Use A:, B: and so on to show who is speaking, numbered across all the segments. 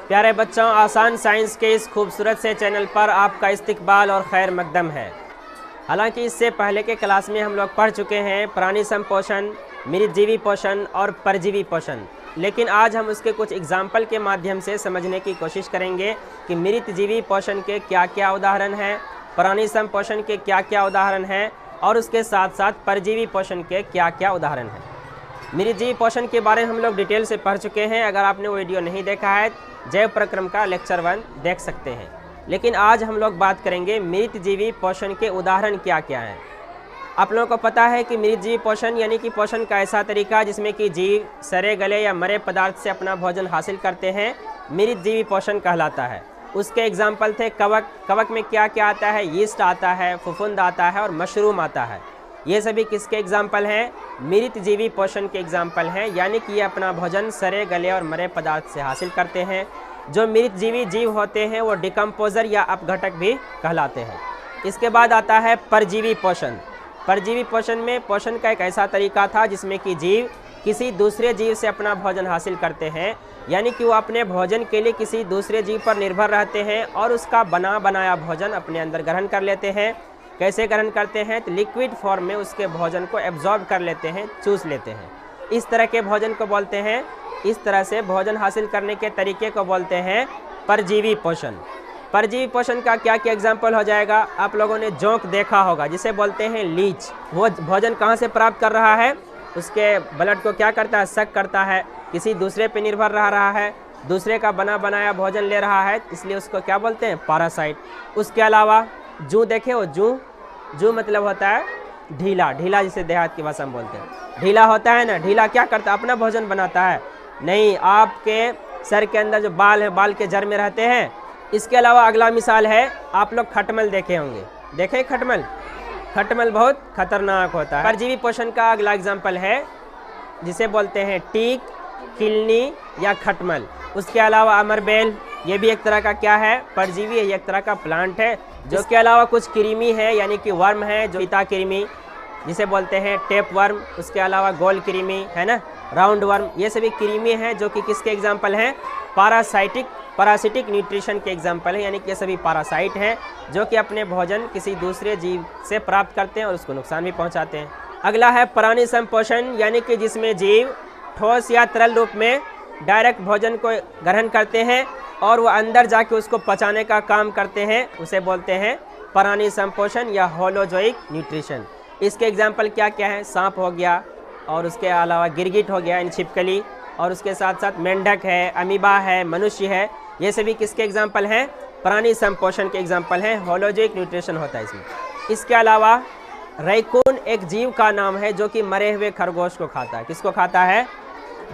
A: प्यारे बच्चों, आसान साइंस के इस खूबसूरत से चैनल पर आपका इस्तकबाल और खैर मकदम है। हालांकि इससे पहले के क्लास में हम लोग पढ़ चुके हैं प्राणी संपोषण, मृतजीवी पोषण और परजीवी पोषण, लेकिन आज हम उसके कुछ एग्जाम्पल के माध्यम से समझने की कोशिश करेंगे कि मृतजीवी पोषण के क्या क्या उदाहरण हैं, प्राणी संपोषण के क्या क्या उदाहरण हैं और उसके साथ साथ परजीवी पोषण के क्या क्या उदाहरण हैं। मृतजीवी पोषण के बारे में हम लोग डिटेल से पढ़ चुके हैं। अगर आपने वो वीडियो नहीं देखा है, जैव प्रक्रम का लेक्चर 1 देख सकते हैं। लेकिन आज हम लोग बात करेंगे मृतजीवी पोषण के उदाहरण क्या क्या हैं। आप लोगों को पता है कि मृतजीवी पोषण यानी कि पोषण का ऐसा तरीका जिसमें कि जीव सड़े गले या मरे पदार्थ से अपना भोजन हासिल करते हैं, मृतजीवी पोषण कहलाता है। उसके एग्जाम्पल थे कवक। कवक में क्या क्या आता है? यीस्ट आता है, फफूंद आता है और मशरूम आता है। ये सभी किसके एग्जाम्पल हैं? मृतजीवी पोषण के एग्जाम्पल हैं, यानी कि ये अपना भोजन सड़े गले और मरे पदार्थ से हासिल करते हैं। जो मृतजीवी जीव होते हैं वो डिकम्पोजर या अपघटक भी कहलाते हैं। इसके बाद आता है परजीवी पोषण। परजीवी पोषण में पोषण का एक ऐसा तरीका था जिसमें कि जीव किसी दूसरे जीव से अपना भोजन हासिल करते हैं, यानी कि वो अपने भोजन के लिए किसी दूसरे जीव पर निर्भर रहते हैं और उसका बना बनाया भोजन अपने अंदर ग्रहण कर लेते हैं। कैसे ग्रहण करते हैं? तो लिक्विड फॉर्म में उसके भोजन को एब्जॉर्ब कर लेते हैं, चूस लेते हैं। इस तरह के भोजन को बोलते हैं, इस तरह से भोजन हासिल करने के तरीके को बोलते हैं परजीवी पोषण। परजीवी पोषण का क्या क्या एग्जाम्पल हो जाएगा? आप लोगों ने जोंक देखा होगा, जिसे बोलते हैं लीच। वो भोजन कहाँ से प्राप्त कर रहा है? उसके ब्लड को क्या करता है? सक करता है, किसी दूसरे पे निर्भर रह रहा है, दूसरे का बना बनाया भोजन ले रहा है, इसलिए उसको क्या बोलते हैं? पैरासाइट। उसके अलावा जू देखे हो? जू मतलब होता है ढीला। ढीला जिसे देहात की भाषा में बोलते हैं, ढीला होता है ना। ढीला क्या करता है? अपना भोजन बनाता है? नहीं, आपके सर के अंदर जो बाल है, बाल के जड़ में रहते हैं। इसके अलावा अगला मिसाल है, आप लोग खटमल देखे होंगे। देखे खटमल? खटमल बहुत खतरनाक होता है। परजीवी पोषण का अगला एग्जाम्पल है जिसे बोलते हैं टीक, किलनी या खटमल। उसके अलावा अमरबेल, ये भी एक तरह का क्या है? परजीवी है, एक तरह का प्लांट है। जो इसके अलावा कुछ कृमि है, यानी कि वर्म है, जो पीता कृमि जिसे बोलते हैं टेप वर्म। उसके अलावा गोल कृमि है ना, राउंड वर्म। ये सभी कृमि हैं जो कि किसके एग्जाम्पल हैं? पैरासिटिक न्यूट्रिशन के एग्जाम्पल हैं, यानी कि ये सभी पैरासाइट हैं जो कि अपने भोजन किसी दूसरे जीव से प्राप्त करते हैं और उसको नुकसान भी पहुंचाते हैं। अगला है प्राणी संपोषण, यानी कि जिसमें जीव ठोस या तरल रूप में डायरेक्ट भोजन को ग्रहण करते हैं और वो अंदर जाके उसको पचाने का काम करते हैं, उसे बोलते हैं प्राणी संपोषण या होलोजोइक न्यूट्रिशन। इसके एग्जाम्पल क्या क्या हैं? सांप हो गया और उसके अलावा गिरगिट हो गया, यानी छिपकली, और उसके साथ साथ मेंढक है, अमीबा है, मनुष्य है। ये सभी किसके एग्जाम्पल हैं? प्राणी संपोषण के एग्जाम्पल हैं। होलोजोइक न्यूट्रिशन होता है इसमें। इसके अलावा रैकून एक जीव का नाम है जो कि मरे हुए खरगोश को खाता है। किसको खाता है?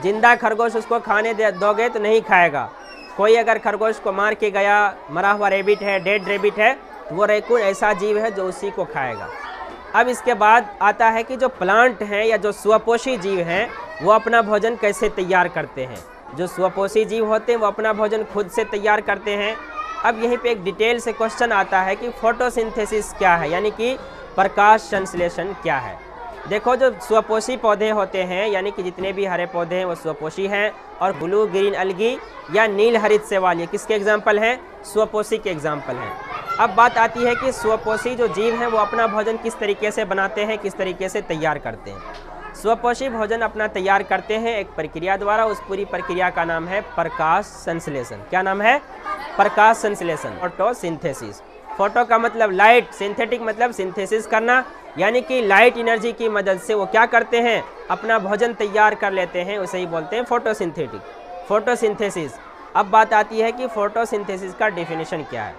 A: जिंदा खरगोश उसको खाने दोगे तो नहीं खाएगा। कोई अगर खरगोश को मार के गया, मरा हुआ रेबिट है, डेड रेबिट है, तो वो रैकून ऐसा जीव है जो उसी को खाएगा। अब इसके बाद आता है कि जो प्लांट हैं या जो स्वपोषी जीव हैं वो अपना भोजन कैसे तैयार करते हैं। जो स्वपोषी जीव होते हैं वो अपना भोजन खुद से तैयार करते हैं। अब यहीं पे एक डिटेल से क्वेश्चन आता है कि फोटोसिंथेसिस क्या है, यानी कि प्रकाश संश्लेषण क्या है। देखो, जो स्वपोषी पौधे होते हैं, यानी कि जितने भी हरे पौधे हैं वो स्वपोषी हैं, और ब्लू ग्रीन अलगी या नील हरित शैवाल ये किसके एग्जाम्पल हैं? स्वपोषी के एग्जाम्पल हैं। अब बात आती है कि स्वपोषी जो जीव हैं वो अपना भोजन किस तरीके से बनाते हैं, किस तरीके से तैयार करते हैं। स्वपोषी भोजन अपना तैयार करते हैं एक प्रक्रिया द्वारा। उस पूरी प्रक्रिया का नाम है प्रकाश संश्लेषण। क्या नाम है? प्रकाश संश्लेषण, फोटोसिंथेसिस। फोटो का मतलब लाइट, सिंथेटिक मतलब सिंथेसिस करना, यानी कि लाइट एनर्जी की मदद से वो क्या करते हैं? अपना भोजन तैयार कर लेते हैं, उसे ही बोलते हैं फोटोसिंथेसिस। अब बात आती है कि फोटोसिंथेसिस का डेफिनेशन क्या है।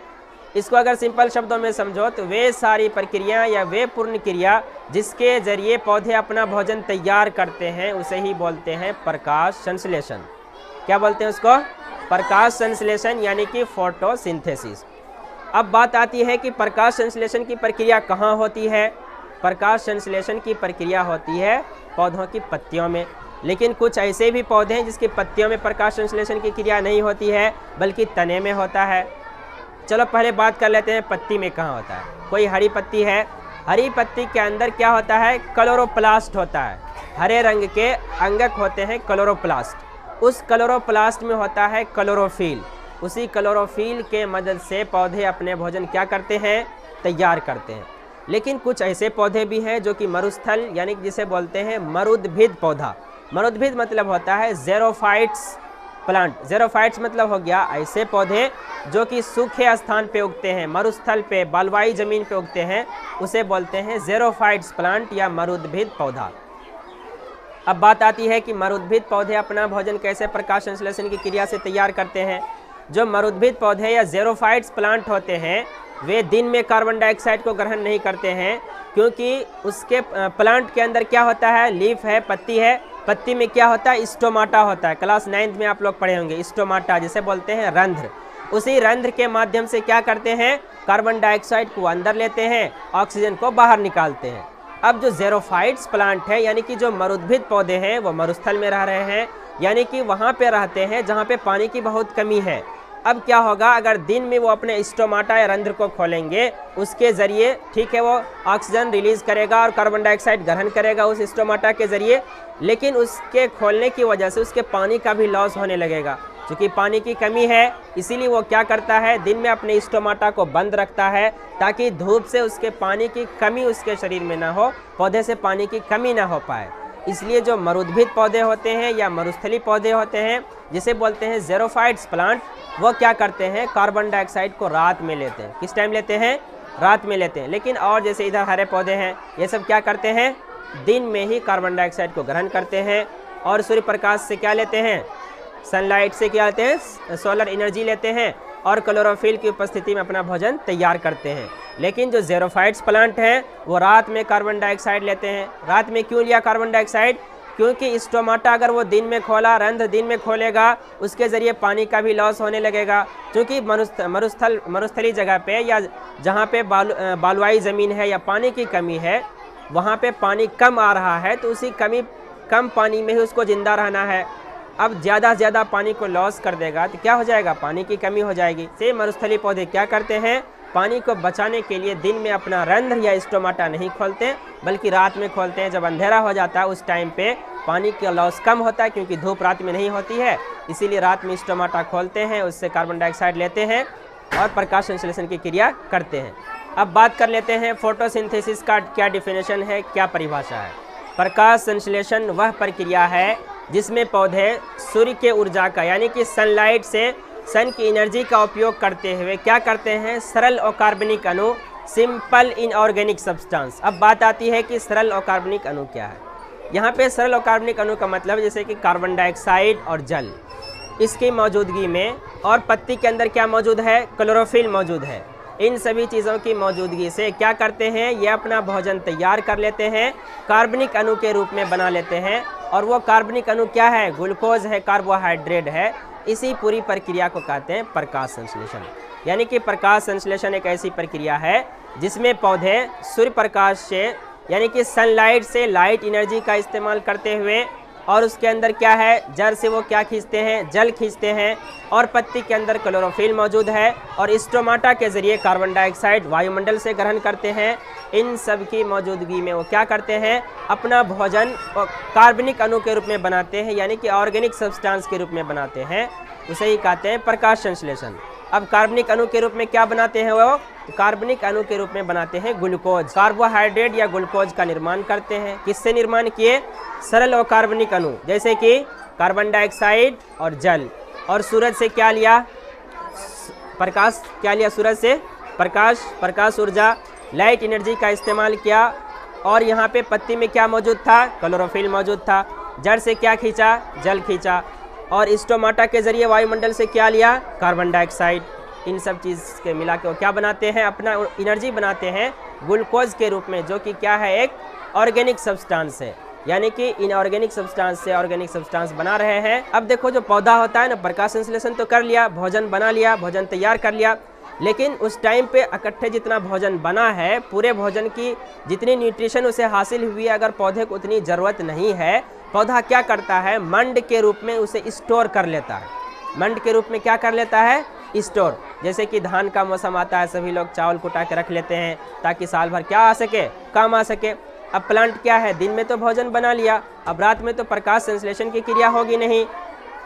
A: इसको अगर सिंपल शब्दों में समझो तो वे सारी प्रक्रिया या वे पूर्ण क्रिया जिसके जरिए पौधे अपना भोजन तैयार करते हैं, उसे ही बोलते हैं प्रकाश संश्लेषण। क्या बोलते हैं उसको? प्रकाश संश्लेषण, यानी कि फोटोसिंथेसिस। अब बात आती है कि प्रकाश संश्लेषण की प्रक्रिया कहाँ होती है? प्रकाश संश्लेषण की प्रक्रिया होती है पौधों की पत्तियों में। लेकिन कुछ ऐसे भी पौधे हैं जिसकी पत्तियों में प्रकाश संश्लेषण की क्रिया नहीं होती है, बल्कि तने में होता है। चलो पहले बात कर लेते हैं पत्ती में कहाँ होता है। कोई हरी पत्ती है, हरी पत्ती के अंदर क्या होता है? क्लोरोप्लास्ट होता है। हरे रंग के अंगक होते हैं क्लोरोप्लास्ट। उस क्लोरोप्लास्ट में होता है क्लोरोफिल। उसी क्लोरोफिल के मदद से पौधे अपने भोजन क्या करते हैं, तैयार करते हैं। लेकिन कुछ ऐसे पौधे भी हैं जो कि मरुस्थल यानी कि जिसे बोलते हैं मरुद्भिद पौधा। मरुद्भिद मतलब होता है ज़ेरोफाइट्स प्लांट। ज़ेरोफाइट्स मतलब हो गया ऐसे पौधे जो कि सूखे स्थान पे उगते हैं, मरुस्थल पे, बलुआई ज़मीन पे उगते हैं, उसे बोलते हैं ज़ेरोफाइट्स प्लांट या मरुद्भिद पौधा। अब बात आती है कि मरुद्भिद पौधे अपना भोजन कैसे प्रकाश संश्लेषण की क्रिया से तैयार करते हैं। जो मरुद्भिद पौधे या ज़ेरोफाइट्स प्लांट होते हैं वे दिन में कार्बन डाइऑक्साइड को ग्रहण नहीं करते हैं, क्योंकि उसके प्लांट के अंदर क्या होता है, लीफ है, पत्ती है, पत्ती में क्या होता है, स्टोमाटा होता है। क्लास 9th में आप लोग पढ़े होंगे स्टोमाटा, जिसे बोलते हैं रंध्र। उसी रंध्र के माध्यम से क्या करते हैं, कार्बन डाइऑक्साइड को अंदर लेते हैं, ऑक्सीजन को बाहर निकालते हैं। अब जो ज़ेरोफाइट्स प्लांट है यानी कि जो मरुद्भिद पौधे हैं वो मरुस्थल में रह रहे हैं, यानी कि वहाँ पे रहते हैं जहाँ पे पानी की बहुत कमी है। अब क्या होगा, अगर दिन में वो अपने स्टोमाटा या रंध्र को खोलेंगे, उसके ज़रिए ठीक है वो ऑक्सीजन रिलीज़ करेगा और कार्बन डाइऑक्साइड ग्रहण करेगा उस स्टोमाटा के ज़रिए, लेकिन उसके खोलने की वजह से उसके पानी का भी लॉस होने लगेगा। क्योंकि पानी की कमी है इसीलिए वो क्या करता है, दिन में अपने स्टोमाटा को बंद रखता है ताकि धूप से उसके पानी की कमी उसके शरीर में ना हो, पौधे से पानी की कमी ना हो पाए। इसलिए जो मरुद्भिद पौधे होते हैं या मरुस्थली पौधे होते हैं जिसे बोलते हैं ज़ेरोफाइट्स प्लांट, वो क्या करते हैं, कार्बन डाइऑक्साइड को रात में लेते हैं। किस टाइम लेते हैं, रात में लेते हैं। लेकिन और जैसे इधर हरे पौधे हैं ये सब क्या करते हैं, दिन में ही कार्बन डाइऑक्साइड को ग्रहण करते हैं और सूर्य प्रकाश से क्या लेते हैं, सनलाइट से क्या लेते हैं, सोलर एनर्जी लेते हैं और क्लोरोफिल की उपस्थिति में अपना भोजन तैयार करते हैं। लेकिन जो ज़ेरोफाइट्स प्लांट हैं वो रात में कार्बन डाइऑक्साइड लेते हैं। रात में क्यों लिया कार्बन डाइऑक्साइड, क्योंकि स्टोमाटा अगर वो दिन में खोला, रंध्र दिन में खोलेगा, उसके ज़रिए पानी का भी लॉस होने लगेगा। क्योंकि मरुस्थली जगह पे या जहाँ पे बालुआई ज़मीन है या पानी की कमी है, वहाँ पे पानी कम आ रहा है, तो उसी कम पानी में ही उसको ज़िंदा रहना है। अब ज़्यादा से ज़्यादा पानी को लॉस कर देगा तो क्या हो जाएगा, पानी की कमी हो जाएगी। से मरुस्थली पौधे क्या करते हैं, पानी को बचाने के लिए दिन में अपना रंध्र या स्टोमाटा नहीं खोलते बल्कि रात में खोलते हैं। जब अंधेरा हो जाता है उस टाइम पे पानी का लॉस कम होता है, क्योंकि धूप रात में नहीं होती है, इसीलिए रात में स्टोमाटा खोलते हैं, उससे कार्बन डाइऑक्साइड लेते हैं और प्रकाश संश्लेषण की क्रिया करते हैं। अब बात कर लेते हैं फोटोसिंथेसिस का क्या डिफिनेशन है, क्या परिभाषा है। प्रकाश संश्लेषण वह प्रक्रिया है जिसमें पौधे सूर्य के ऊर्जा का यानी कि सनलाइट से सन की एनर्जी का उपयोग करते हुए क्या करते हैं, सरल अकार्बनिक अणु, सिंपल इनऑर्गेनिक सब्सटेंस। अब बात आती है कि सरल अकार्बनिक अणु क्या है। यहाँ पे सरल अकार्बनिक अणु का मतलब जैसे कि कार्बन डाइऑक्साइड और जल, इसकी मौजूदगी में, और पत्ती के अंदर क्या मौजूद है, क्लोरोफिल मौजूद है। इन सभी चीज़ों की मौजूदगी से क्या करते हैं, ये अपना भोजन तैयार कर लेते हैं, कार्बनिक अणु के रूप में बना लेते हैं। और वो कार्बनिक अणु क्या है, ग्लूकोज है, कार्बोहाइड्रेट है। इसी पूरी प्रक्रिया को कहते हैं प्रकाश संश्लेषण। यानी कि प्रकाश संश्लेषण एक ऐसी प्रक्रिया है जिसमें पौधे सूर्य प्रकाश से यानी कि सनलाइट से लाइट एनर्जी का इस्तेमाल करते हुए, और उसके अंदर क्या है, जड़ से वो क्या खींचते हैं, जल खींचते हैं, और पत्ती के अंदर क्लोरोफिल मौजूद है, और स्टोमाटा के ज़रिए कार्बन डाइऑक्साइड वायुमंडल से ग्रहण करते हैं। इन सब की मौजूदगी में वो क्या करते हैं, अपना भोजन कार्बनिक अणु के रूप में बनाते हैं, यानी कि ऑर्गेनिक सब्सटेंस के रूप में बनाते हैं। उसे ही कहते हैं प्रकाश संश्लेषण। अब कार्बनिक अणु के रूप में क्या बनाते हैं वो, कार्बनिक अणु के रूप में बनाते हैं ग्लूकोज, कार्बोहाइड्रेट या ग्लूकोज का निर्माण करते हैं। किससे निर्माण किए, सरल अकार्बनिक अणु जैसे कि कार्बन डाइऑक्साइड और जल। और सूरज से क्या लिया, प्रकाश क्या लिया, सूरज से प्रकाश ऊर्जा, लाइट एनर्जी का इस्तेमाल किया। और यहाँ पे पत्ती में क्या मौजूद था, क्लोरोफिल मौजूद था। जड़ से क्या खींचा, जल खींचा। और स्टोमाटा के ज़रिए वायुमंडल से क्या लिया, कार्बन डाइऑक्साइड। इन सब चीज़ के मिला के वो क्या बनाते हैं, अपना एनर्जी बनाते हैं ग्लूकोज के रूप में, जो कि क्या है, एक ऑर्गेनिक सब्सटेंस है। यानी कि इनऑर्गेनिक सब्सटेंस से ऑर्गेनिक सब्सटेंस बना रहे हैं। अब देखो जो पौधा होता है ना, प्रकाश संश्लेषण तो कर लिया, भोजन बना लिया, भोजन तैयार कर लिया, लेकिन उस टाइम पे इकट्ठे जितना भोजन बना है, पूरे भोजन की जितनी न्यूट्रिशन उसे हासिल हुई है, अगर पौधे को उतनी ज़रूरत नहीं है, पौधा क्या करता है, मंड के रूप में उसे स्टोर कर लेता है। मंड के रूप में क्या कर लेता है, स्टोर। जैसे कि धान का मौसम आता है, सभी लोग चावल कुटा के रख लेते हैं ताकि साल भर क्या आ सके, काम आ सके। अब प्लांट क्या है, दिन में तो भोजन बना लिया, अब रात में तो प्रकाश संश्लेषण की क्रिया होगी नहीं,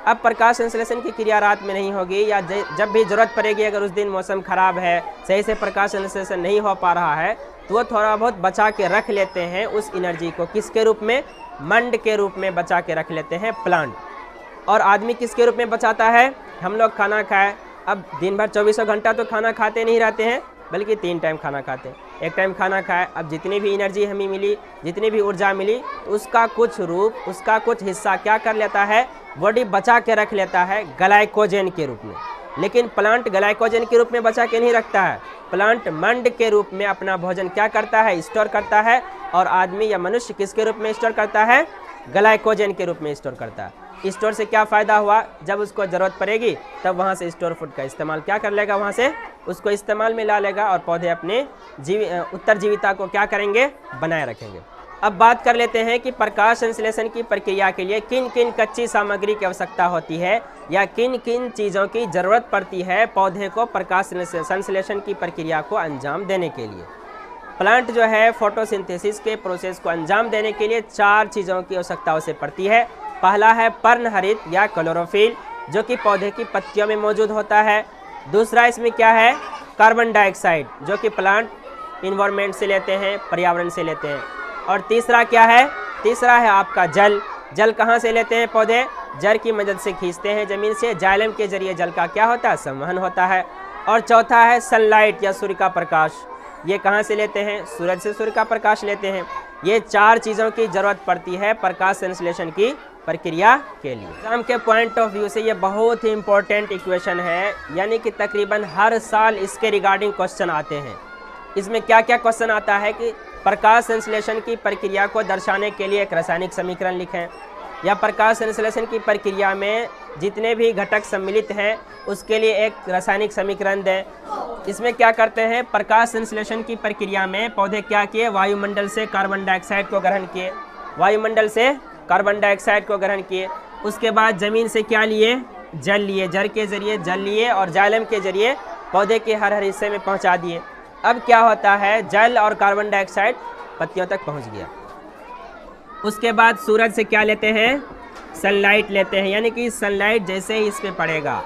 A: अब प्रकाश संश्लेषण की क्रिया रात में नहीं होगी, या जब भी ज़रूरत पड़ेगी, अगर उस दिन मौसम ख़राब है, सही से प्रकाश संश्लेषण नहीं हो पा रहा है, तो वो थोड़ा बहुत बचा के रख लेते हैं उस एनर्जी को। किसके रूप में? मंड के रूप में बचा के रख लेते हैं प्लांट। और आदमी किसके रूप में बचाता है? हम लोग खाना खाए, अब दिन भर 24 घंटा तो खाना खाते नहीं रहते हैं, बल्कि 3 टाइम खाना खाते हैं। एक टाइम खाना खाए, अब जितनी भी एनर्जी हमें मिली, जितनी भी ऊर्जा मिली, तो उसका कुछ रूप, उसका कुछ हिस्सा क्या कर लेता है? बॉडी बचा के रख लेता है ग्लाइकोजन के रूप में। लेकिन प्लांट ग्लाइकोजन के रूप में बचा के नहीं रखता है, प्लांट मंड के रूप में अपना भोजन क्या करता है? स्टोर करता है। और आदमी या मनुष्य किसके रूप में स्टोर करता है? ग्लाइकोजन के रूप में स्टोर करता है। स्टोर से क्या फ़ायदा हुआ? जब उसको ज़रूरत पड़ेगी तब वहाँ से स्टोर फूड का इस्तेमाल क्या कर लेगा? वहाँ से उसको इस्तेमाल में ला लेगा, और पौधे अपने उत्तरजीविता को क्या करेंगे? बनाए रखेंगे। अब बात कर लेते हैं कि प्रकाश संश्लेषण की प्रक्रिया के लिए किन किन कच्ची सामग्री की आवश्यकता होती है, या किन किन चीज़ों की ज़रूरत पड़ती है पौधे को प्रकाश संश्लेषण की प्रक्रिया को अंजाम देने के लिए। प्लांट जो है फोटोसिंथेसिस के प्रोसेस को अंजाम देने के लिए 4 चीज़ों की आवश्यकता उसे पड़ती है। पहला है पर्णहरित या क्लोरोफिल, जो कि पौधे की पत्तियों में मौजूद होता है। दूसरा इसमें क्या है? कार्बन डाइऑक्साइड, जो कि प्लांट इन्वायरमेंट से लेते हैं, पर्यावरण से लेते हैं। और तीसरा क्या है? तीसरा है आपका जल। जल कहाँ से लेते हैं पौधे? जड़ की मदद से खींचते हैं ज़मीन से, जाइलम के जरिए जल का क्या होता है? संवहन होता है। और चौथा है सनलाइट या सूर्य का प्रकाश। ये कहाँ से लेते हैं? सूरज से सूर्य का प्रकाश लेते हैं। ये 4 चीज़ों की ज़रूरत पड़ती है प्रकाश संश्लेषण की प्रक्रिया के लिए। एग्जाम के पॉइंट ऑफ व्यू से ये बहुत ही इंपॉर्टेंट इक्वेशन है, यानी कि तकरीबन हर साल इसके रिगार्डिंग क्वेश्चन आते हैं। इसमें क्या क्या क्वेश्चन आता है कि प्रकाश संश्लेषण की प्रक्रिया को दर्शाने के लिए एक रासायनिक समीकरण लिखें, या प्रकाश संश्लेषण की प्रक्रिया में जितने भी घटक सम्मिलित हैं उसके लिए एक रासायनिक समीकरण दें। इसमें क्या करते हैं? प्रकाश संश्लेषण की प्रक्रिया में पौधे क्या किए? वायुमंडल से कार्बन डाइऑक्साइड को ग्रहण किए, वायुमंडल से कार्बन डाइऑक्साइड को ग्रहण किए। उसके बाद ज़मीन से क्या लिए? जल लिए, जड़ के ज़रिए जल लिए, और जाइलम के ज़रिए पौधे के हर हिस्से में पहुंचा दिए। अब क्या होता है? जल और कार्बन डाइऑक्साइड पत्तियों तक पहुंच गया। उसके बाद सूरज से क्या लेते हैं? सनलाइट लेते हैं, यानी कि सनलाइट जैसे ही इस पे पड़ेगा,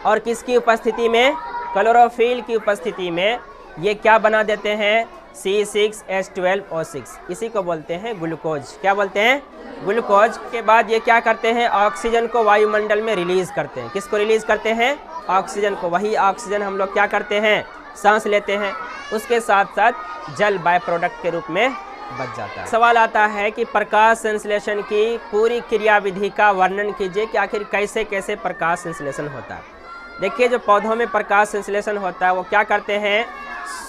A: और किसकी उपस्थिति में? क्लोरोफिल की उपस्थिति में ये क्या बना देते हैं? C6H12O6, इसी को बोलते हैं ग्लूकोज। क्या बोलते हैं? ग्लूकोज। के बाद ये क्या करते हैं? ऑक्सीजन को वायुमंडल में रिलीज़ करते हैं। किसको रिलीज़ करते हैं? ऑक्सीजन को। वही ऑक्सीजन हम लोग क्या करते हैं? सांस लेते हैं। उसके साथ साथ जल बाय प्रोडक्ट के रूप में बच जाता है। सवाल आता है कि प्रकाश संश्लेषण की पूरी क्रियाविधि का वर्णन कीजिए कि आखिर कैसे कैसे प्रकाश संश्लेषण होता है। देखिए, जो पौधों में प्रकाश संश्लेषण होता है वो क्या करते हैं?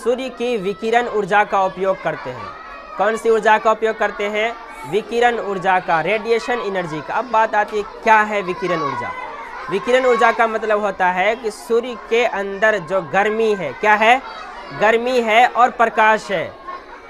A: सूर्य की विकिरण ऊर्जा का उपयोग करते हैं। कौन सी ऊर्जा का उपयोग करते हैं? विकिरण ऊर्जा का, रेडिएशन एनर्जी का। अब बात आती है क्या है विकिरण ऊर्जा? विकिरण ऊर्जा का मतलब होता है कि सूर्य के अंदर जो गर्मी है, क्या है? गर्मी है और प्रकाश है,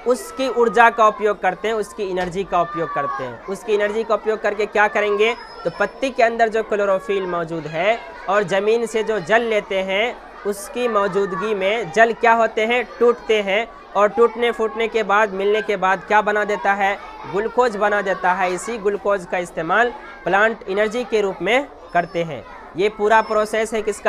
A: उसकी ऊर्जा का उपयोग करते हैं, उसकी एनर्जी का उपयोग करते हैं। उसकी एनर्जी का उपयोग करके क्या करेंगे? तो पत्ती के अंदर जो क्लोरोफिल मौजूद है और ज़मीन से जो जल लेते हैं, उसकी मौजूदगी में जल क्या होते हैं? टूटते हैं, और टूटने फूटने के बाद, मिलने के बाद क्या बना देता है? ग्लूकोज बना देता है। इसी ग्लूकोज का इस्तेमाल प्लांट एनर्जी के रूप में करते हैं। ये पूरा प्रोसेस है किसका?